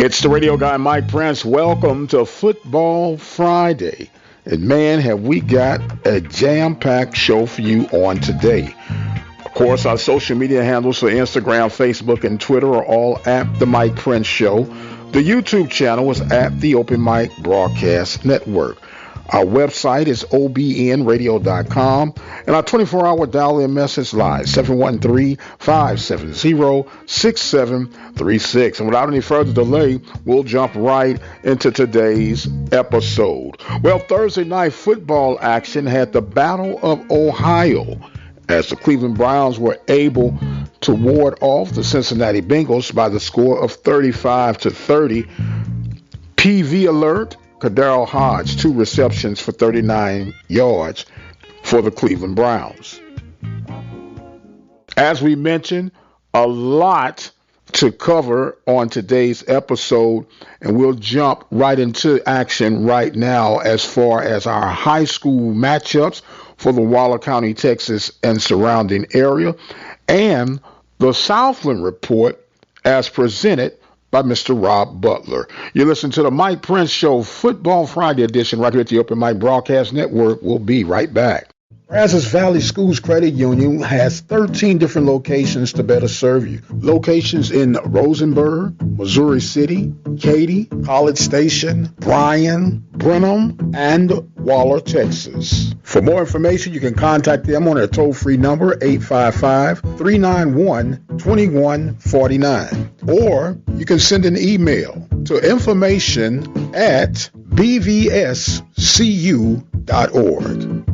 It's the radio guy, Mike Prince. Welcome to Football Friday. And man, have we got a jam-packed show for you on today. Of course, our social media handles for Instagram, Facebook, and Twitter are all at The Mike Prince Show. The YouTube channel is at The Open Mic Broadcast Network. Our website is obnradio.com, and our 24-hour dial-in message line, 713-570-6736. And without any further delay, we'll jump right into today's episode. Well, Thursday night football action had the Battle of Ohio, as the Cleveland Browns were able to ward off the Cincinnati Bengals by the score of 35-30. PV alert. Kadarrell Hodge, 2 receptions for 39 yards for the Cleveland Browns. As we mentioned, a lot to cover on today's episode, and we'll jump right into action right now as far as our high school matchups for the Waller County, Texas, and surrounding area, and the Southland Report as presented by Mr. Rob Butler. You listen to the Mike Prince Show Football Friday edition right here at the Open Mic Broadcast Network. We'll be right back. Brazos Valley Schools Credit Union has 13 different locations to better serve you. Locations in Rosenberg, Missouri City, Katy, College Station, Bryan, Brenham, and Waller, Texas. For more information, you can contact them on their toll-free number, 855-391-2149. Or you can send an email to information@bvscu.org.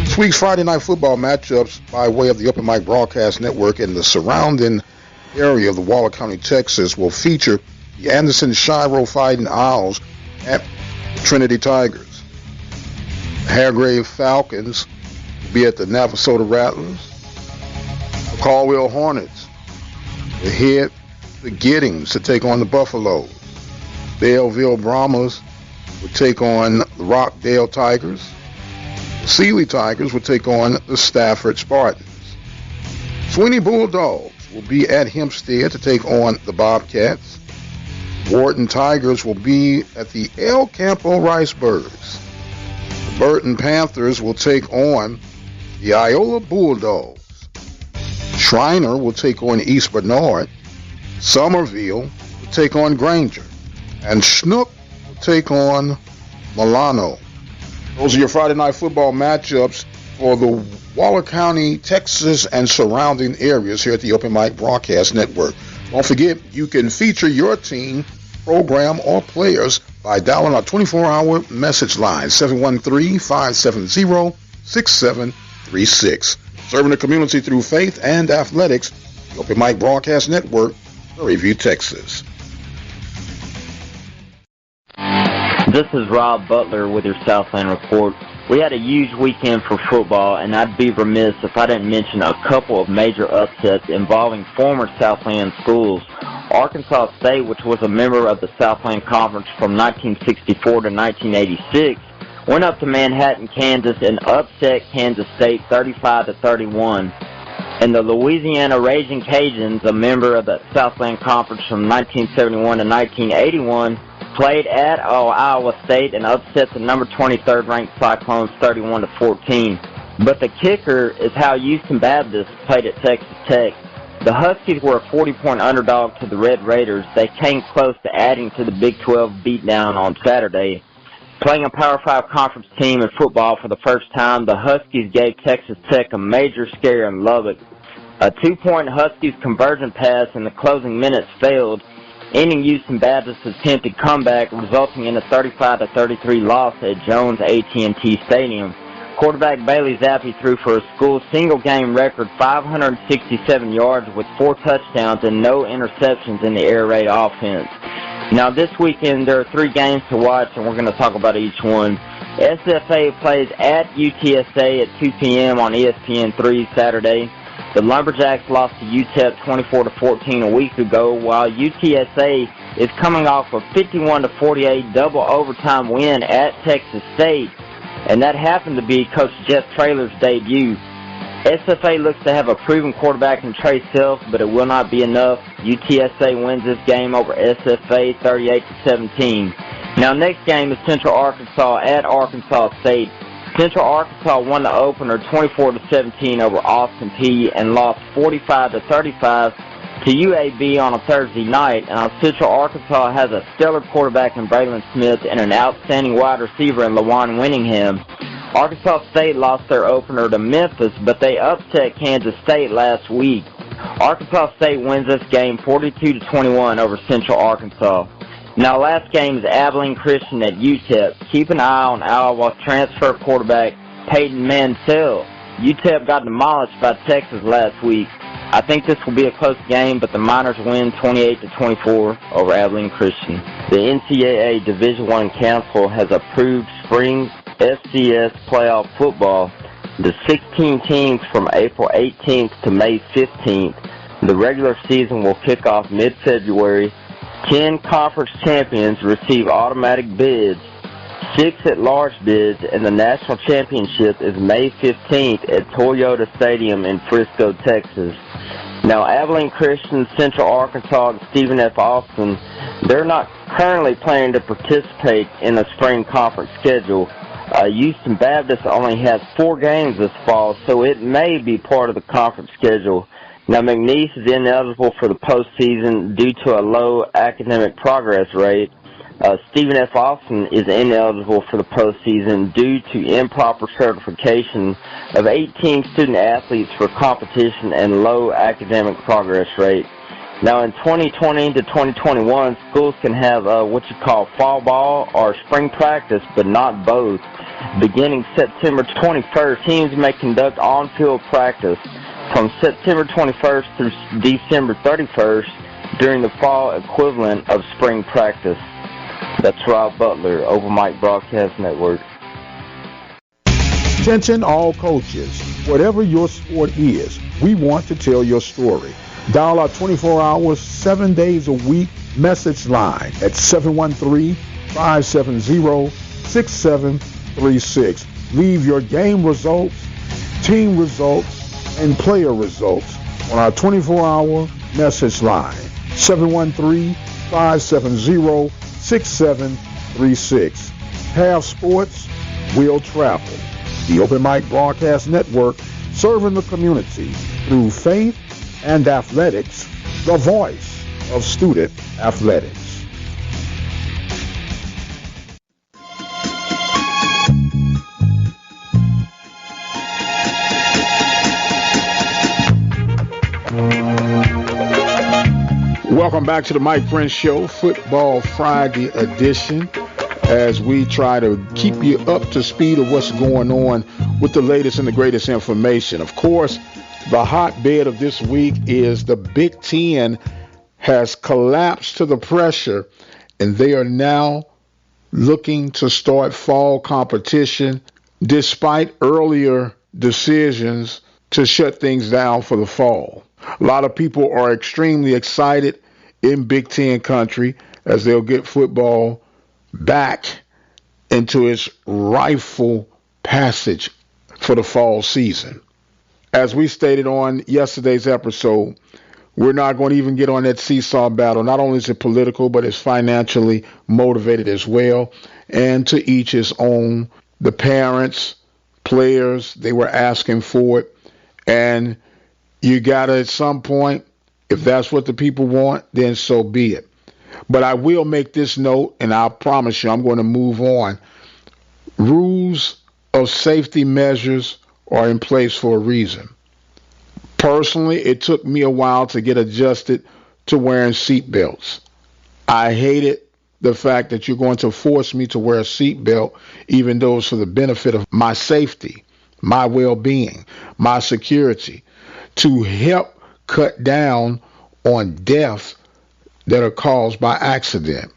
This week's Friday night football matchups by way of the Open Mic Broadcast Network and the surrounding area of the Waller County, Texas, will feature the Anderson Shiro Fighting Owls at Trinity Tigers. The Haregrave Falcons will be at the Navasota Rattlers. The Caldwell Hornets will head the Giddings to take on the Buffaloes. Belleville Brahmas will take on the Rockdale Tigers. Sealy Tigers will take on the Stafford Spartans. Sweeney Bulldogs will be at Hempstead to take on the Bobcats. Wharton Tigers will be at the El Campo Ricebergs. The Burton Panthers will take on the Iola Bulldogs. Shriner will take on East Bernard. Somerville will take on Granger. And Schnook will take on Milano. Those are your Friday night football matchups for the Waller County, Texas, and surrounding areas here at the Open Mic Broadcast Network. Don't forget, you can feature your team, program, or players by dialing our 24-hour message line, 713-570-6736. Serving the community through faith and athletics, the Open Mic Broadcast Network, Prairie View, Texas. This is Rob Butler with your Southland Report. We had a huge weekend for football, and I'd be remiss if I didn't mention a couple of major upsets involving former Southland schools. Arkansas State, which was a member of the Southland Conference from 1964 to 1986, went up to Manhattan, Kansas, and upset Kansas State 35-31. And the Louisiana Raging Cajuns, a member of the Southland Conference from 1971 to 1981, played at Iowa State and upset the number 23rd ranked Cyclones 31-14. But the kicker is how Houston Baptist played at Texas Tech. The Huskies were a 40-point underdog to the Red Raiders. They came close to adding to the Big 12 beatdown on Saturday. Playing a Power 5 conference team in football for the first time, the Huskies gave Texas Tech a major scare in Lubbock. A 2-point Huskies conversion pass in the closing minutes failed, ending Houston Baptist's attempted comeback, resulting in a 35-33 loss at Jones AT&T Stadium. Quarterback Bailey Zappi threw for a school single-game record 567 yards with 4 touchdowns and no interceptions in the air raid offense. Now, this weekend, there are 3 games to watch, and we're going to talk about each one. SFA plays at UTSA at 2 p.m. on ESPN3 Saturday. The Lumberjacks lost to UTEP 24-14 a week ago, while UTSA is coming off a 51-48 double overtime win at Texas State, and that happened to be Coach Jeff Traylor's debut. SFA looks to have a proven quarterback in Trey Self, but it will not be enough. UTSA wins this game over SFA 38-17. Now, next game is Central Arkansas at Arkansas State. Central Arkansas won the opener 24-17 over Austin Peay and lost 45-35 to UAB on a Thursday night. And Central Arkansas has a stellar quarterback in Braylon Smith and an outstanding wide receiver in LaJuan Winningham. Arkansas State lost their opener to Memphis, but they upset Kansas State last week. Arkansas State wins this game 42-21 over Central Arkansas. Now, last game is Abilene Christian at UTEP. Keep an eye on Iowa transfer quarterback Peyton Mansell. UTEP got demolished by Texas last week. I think this will be a close game, but the Miners win 28-24 over Abilene Christian. The NCAA Division I Council has approved spring FCS playoff football. The 16 teams from April 18th to May 15th. The regular season will kick off mid-February. 10 conference champions receive automatic bids, 6 at-large bids, and the national championship is May 15th at Toyota Stadium in Frisco, Texas. Now, Abilene Christian, Central Arkansas, and Stephen F. Austin, they're not currently planning to participate in the spring conference schedule. Houston Baptist only has 4 games this fall, so it may be part of the conference schedule. Now, McNeese is ineligible for the postseason due to a low academic progress rate. Stephen F. Austin is ineligible for the postseason due to improper certification of 18 student-athletes for competition and low academic progress rate. Now, in 2020 to 2021, schools can have what you call fall ball or spring practice, but not both. Beginning September 21st, teams may conduct on-field practice from September 21st through December 31st during the fall equivalent of spring practice. That's Rob Butler, Over Mike Broadcast Network. Attention all coaches. Whatever your sport is, we want to tell your story. Dial our 24 hours, 7 days a week message line at 713-570-6736. Leave your game results, team results, and player results on our 24-hour message line, 713-570-6736. Have sports, will travel. The Open Mic Broadcast Network, serving the community through faith and athletics, the voice of student athletics. Welcome back to the Mike Prince Show, Football Friday edition, as we try to keep you up to speed of what's going on with the latest and the greatest information. Of course, the hotbed of this week is the Big Ten has collapsed to the pressure, and they are now looking to start fall competition despite earlier decisions to shut things down for the fall. A lot of people are extremely excited in Big Ten country as they'll get football back into its rightful passage for the fall season. As we stated on yesterday's episode, we're not going to even get on that seesaw battle. Not only is it political, but it's financially motivated as well. And to each his own. The parents, players, they were asking for it. And you got to, at some point, if that's what the people want, then so be it. But I will make this note, and I promise you I'm going to move on. Rules of safety measures are in place for a reason. Personally, it took me a while to get adjusted to wearing seat belts. I hated the fact that you're going to force me to wear a seat belt, even though it's for the benefit of my safety, my well-being, my security, to help cut down on deaths that are caused by accident.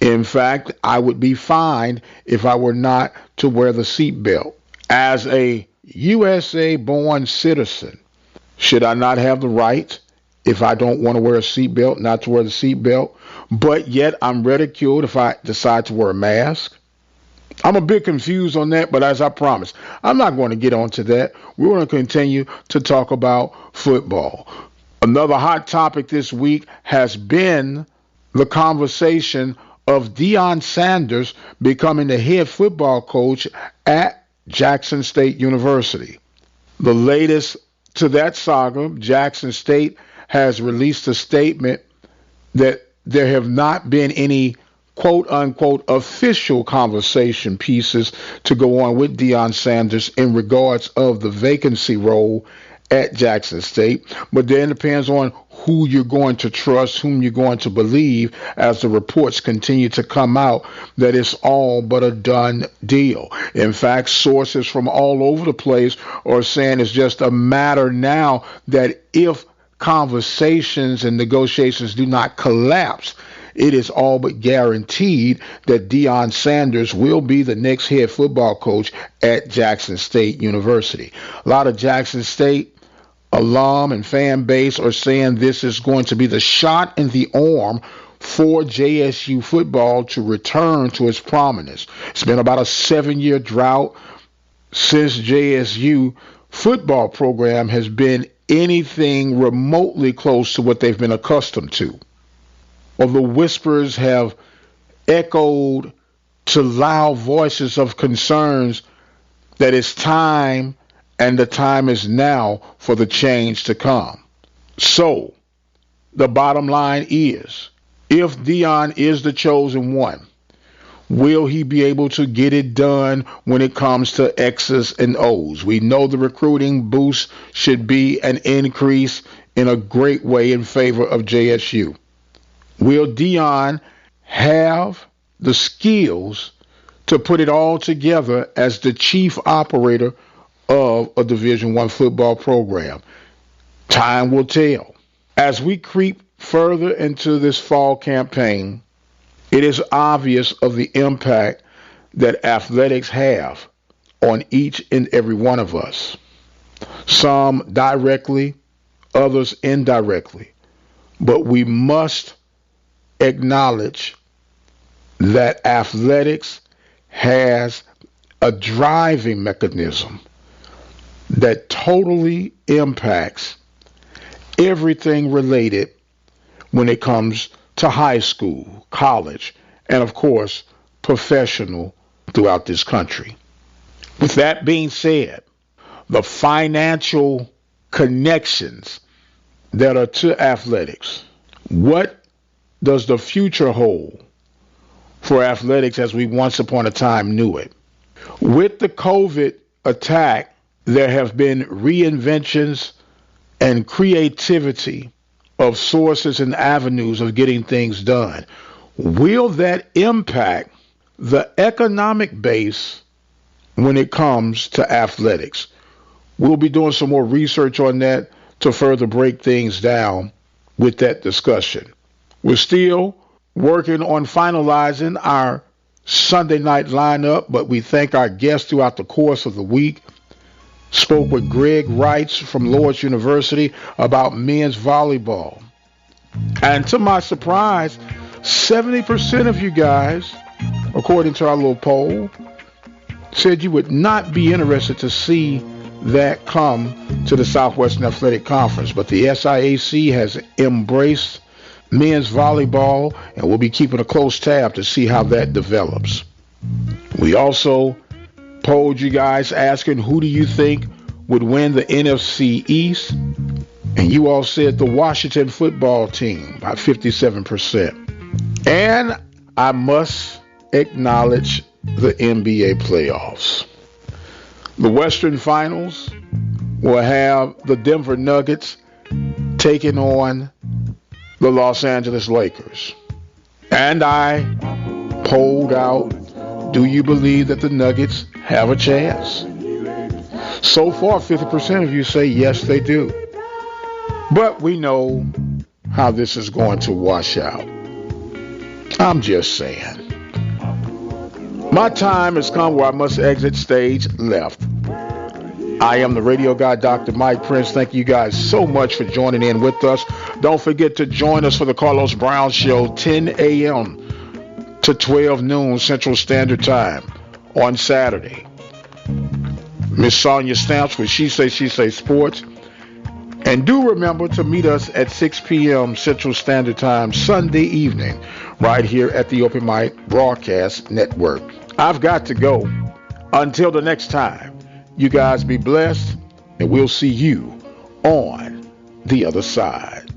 In fact, I would be fined if I were not to wear the seatbelt. As a USA-born citizen, should I not have the right, if I don't want to wear a seatbelt, not to wear the seatbelt, but yet I'm ridiculed if I decide to wear a mask? I'm a bit confused on that, but as I promised, I'm not going to get onto that. We're going to continue to talk about football. Another hot topic this week has been the conversation of Deion Sanders becoming the head football coach at Jackson State University. The latest to that saga, Jackson State has released a statement that there have not been any quote-unquote official conversation pieces to go on with Deion Sanders in regards of the vacancy role at Jackson State. But then it depends on who you're going to trust, whom you're going to believe, as the reports continue to come out that it's all but a done deal. In fact, sources from all over the place are saying it's just a matter now that if conversations and negotiations do not collapse, it is all but guaranteed that Deion Sanders will be the next head football coach at Jackson State University. A lot of Jackson State alum and fan base are saying this is going to be the shot in the arm for JSU football to return to its prominence. It's been about a 7-year drought since JSU football program has been anything remotely close to what they've been accustomed to. Or the whispers have echoed to loud voices of concerns that it's time, and the time is now for the change to come. So, the bottom line is, if Deion is the chosen one, will he be able to get it done when it comes to X's and O's? We know the recruiting boost should be an increase in a great way in favor of JSU. Will Deion have the skills to put it all together as the chief operator of a Division I football program? Time will tell. As we creep further into this fall campaign, it is obvious of the impact that athletics have on each and every one of us. Some directly, others indirectly. But we must acknowledge that athletics has a driving mechanism that totally impacts everything related when it comes to high school, college, and of course, professional throughout this country. With that being said, the financial connections that are to athletics, what does the future hold for athletics as we once upon a time knew it? With the COVID attack, there have been reinventions and creativity of sources and avenues of getting things done. Will that impact the economic base when it comes to athletics? We'll be doing some more research on that to further break things down with that discussion. We're still working on finalizing our Sunday night lineup, but we thank our guests throughout the course of the week. Spoke with Greg Wrights from Lord's University about men's volleyball. And to my surprise, 70% of you guys, according to our little poll, said you would not be interested to see that come to the Southwestern Athletic Conference. But the SIAC has embraced men's volleyball, and we'll be keeping a close tab to see how that develops. We also polled you guys asking who do you think would win the NFC East, and you all said the Washington football team by 57%. And I must acknowledge the NBA playoffs. The Western Finals will have the Denver Nuggets taking on the Los Angeles Lakers. And I polled out, do you believe that the Nuggets have a chance? So far, 50% of you say yes, they do. But we know how this is going to wash out. I'm just saying. My time has come where I must exit stage left. I am the radio guy, Dr. Mike Prince. Thank you guys so much for joining in with us. Don't forget to join us for the Carlos Brown Show, 10 a.m. to 12 noon Central Standard Time on Saturday. Miss Sonia Stamps with She Say Sports. And do remember to meet us at 6 p.m. Central Standard Time Sunday evening right here at the Open Mic Broadcast Network. I've got to go. Until the next time, you guys be blessed, and we'll see you on the other side.